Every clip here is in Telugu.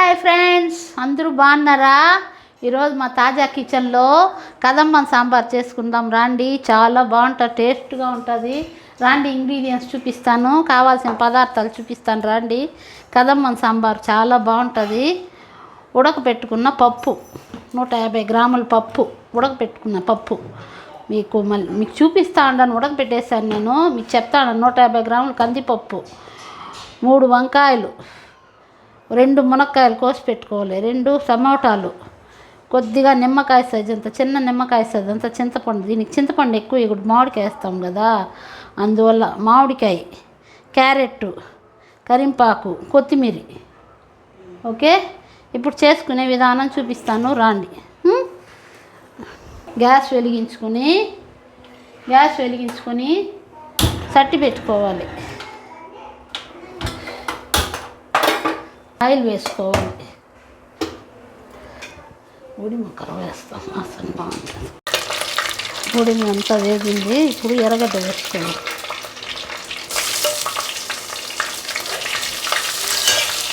హాయ్ ఫ్రెండ్స్, అందరూ బాగున్నారా? ఈరోజు మా తాజా కిచెన్లో కదంబం సాంబార్ చేసుకుందాం రండి. చాలా బాగుంటుంది, టేస్ట్గా ఉంటుంది. రండి, ఇంగ్రీడియంట్స్ చూపిస్తాను, కావాల్సిన పదార్థాలు చూపిస్తాను రండి. కదంబం సాంబార్ చాలా బాగుంటుంది. ఉడకపెట్టుకున్న పప్పు 150 గ్రాముల పప్పు, ఉడకపెట్టుకున్న పప్పు మీకు చూపిస్తా ఉండను. ఉడకపెట్టేసాను నేను, మీకు చెప్తాను. 150 గ్రాముల కందిపప్పు, 3 వంకాయలు, 2 మునక్కాయలు కోసి పెట్టుకోవాలి, 2 టమోటాలు, కొద్దిగా నిమ్మకాయ సైజ్ అంత, చిన్న నిమ్మకాయ సైజ్ అంత చింతపండు. దీనికి చింతపండు ఎక్కువ ఇప్పుడు మామిడికాయ వేస్తాం కదా, అందువల్ల మామిడికాయ, క్యారెట్, కరింపాకు, కొత్తిమీర. ఓకే, ఇప్పుడు చేసుకునే విధానం చూపిస్తాను రండి. గ్యాస్ వెలిగించుకొని చట్టి పెట్టుకోవాలి. ఆయిల్ వేసుకోవాలి. ఉడిమికర వేస్తాం, అసలు బాగుంటుంది. ఉడిమి అంతా వేగింది. ఇప్పుడు ఎర్రగడ్డ వేసుకోవాలి.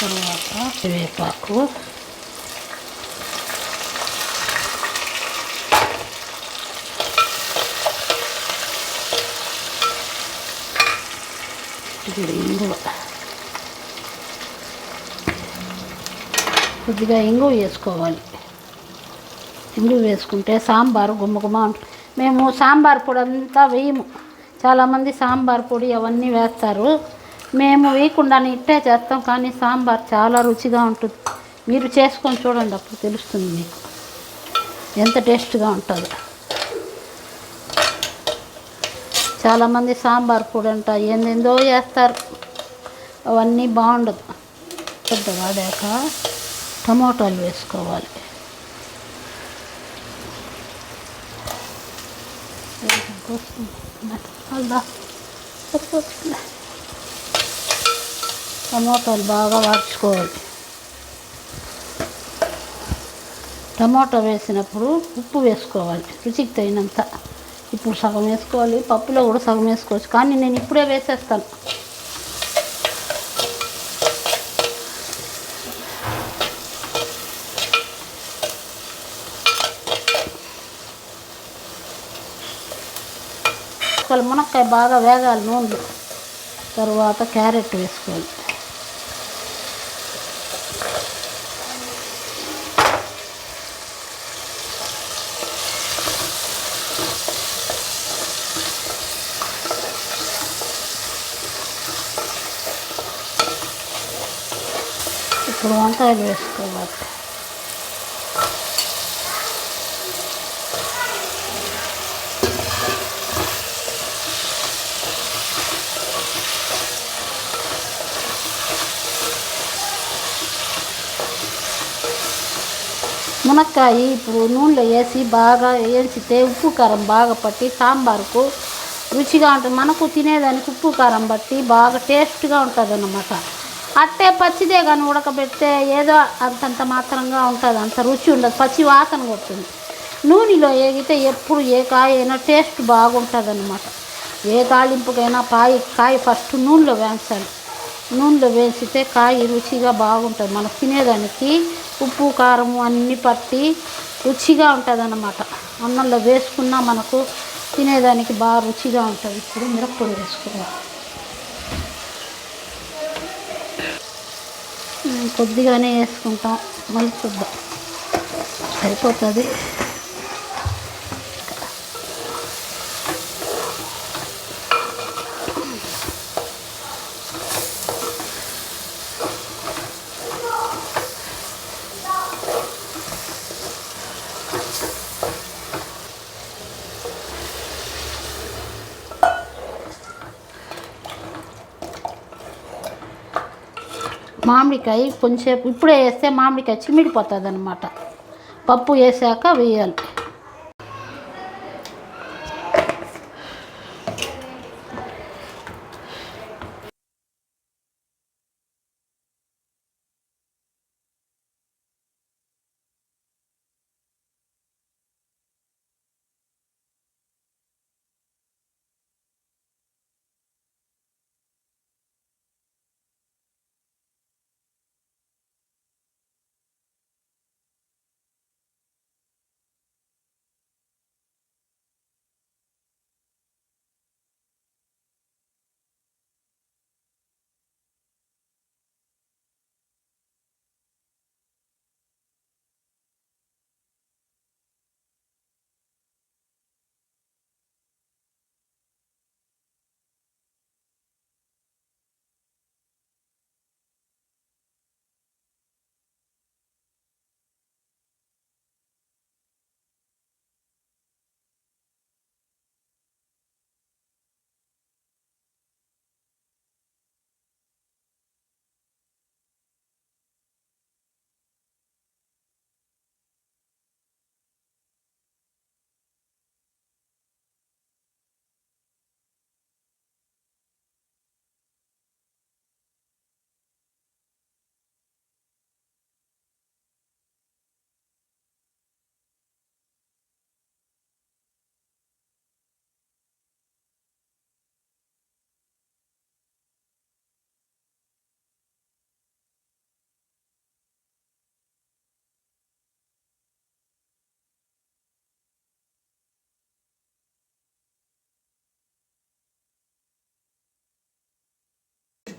తర్వాత వేపాకు, ఇంగువ, కొద్దిగా ఇంగువ వేసుకోవాలి. ఇంగువ వేసుకుంటే సాంబారు గుమ్మగుమ్మ ఉంటుంది. మేము సాంబార్ పొడి అంతా వేయము. చాలామంది సాంబార్ పొడి అవన్నీ వేస్తారు, మేము వేయకుండానే ఇట్టే చేస్తాం. కానీ సాంబార్ చాలా రుచిగా ఉంటుంది. మీరు చేసుకొని చూడండి, అప్పుడు తెలుస్తుంది మీకు ఎంత టేస్ట్గా ఉంటుందో. చాలామంది సాంబార్ పొడి అంట ఏందేందో వేస్తారు, అవన్నీ బాగుండదు. పెద్ద వాడాక టమోటాలు వేసుకోవాలి. టమోటాలు బాగా వాడ్చుకోవాలి. టమోటా వేసినప్పుడు ఉప్పు వేసుకోవాలి, రుచికి తగినంత. ఇప్పుడు సగం వేసుకోవాలి, పప్పులో కూడా సగం వేసుకోవచ్చు, కానీ నేను ఇప్పుడే వేసేస్తాను. మునక్కాయ బాగా వేగాలి నూనెలో. తర్వాత క్యారెట్ వేసుకోవాలి. ఇప్పుడు వంకాయలు వేసుకోవాలి. మునక్కాయ ఇప్పుడు నూనెలో వేసి బాగా వేయించితే ఉప్పు కారం బాగా పట్టి సాంబారుకు రుచిగా ఉంటుంది. మనకు తినేదానికి ఉప్పు కారం బట్టి బాగా టేస్ట్గా ఉంటుంది అన్నమాట. అట్టే పచ్చిదే కానీ ఉడకబెడితే ఏదో అంతంత మాత్రంగా ఉంటుంది, అంత రుచి ఉండదు, పచ్చి వాసన కొడుతుంది. నూనెలో వేగితే ఎప్పుడు ఏ కాయ అయినా టేస్ట్ బాగుంటుంది అన్నమాట. ఏ తాలింపుకైనా కాయ ఫస్ట్ నూనెలో వేయించాలి. నూనెలో వేసితే కాయ రుచిగా బాగుంటుంది. మనకు తినేదానికి ఉప్పు కారం అన్నీ పట్టి రుచిగా ఉంటుంది అన్నమాట. అన్నంలో వేసుకున్నా మనకు తినేదానికి బాగా రుచిగా ఉంటుంది. ఇప్పుడు మిరప్పొడి వేసుకోవాలి. కొద్దిగానే వేసుకుంటాం, మళ్ళీ చూద్దాం, సరిపోతుంది. మామిడికాయ కొంచెంసేపు ఇప్పుడే వేస్తే మామిడికాయ చిమిడిపోతుంది అన్నమాట. పప్పు వేసాక వేయాలి.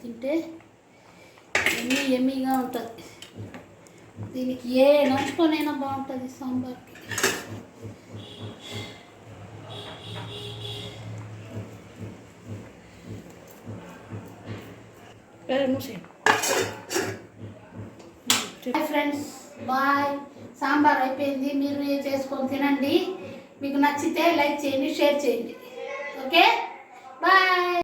తింటే ఎమ్మీగా ఉంటుంది. దీనికి ఏ నంచుకొనైనా బాగుంటుంది సాంబార్కి. Friends bye. సాంబార్ అయిపోయింది. మీరు చేసుకొని తినండి. మీకు నచ్చితే లైక్ చేయండి, షేర్ చేయండి. ఓకే.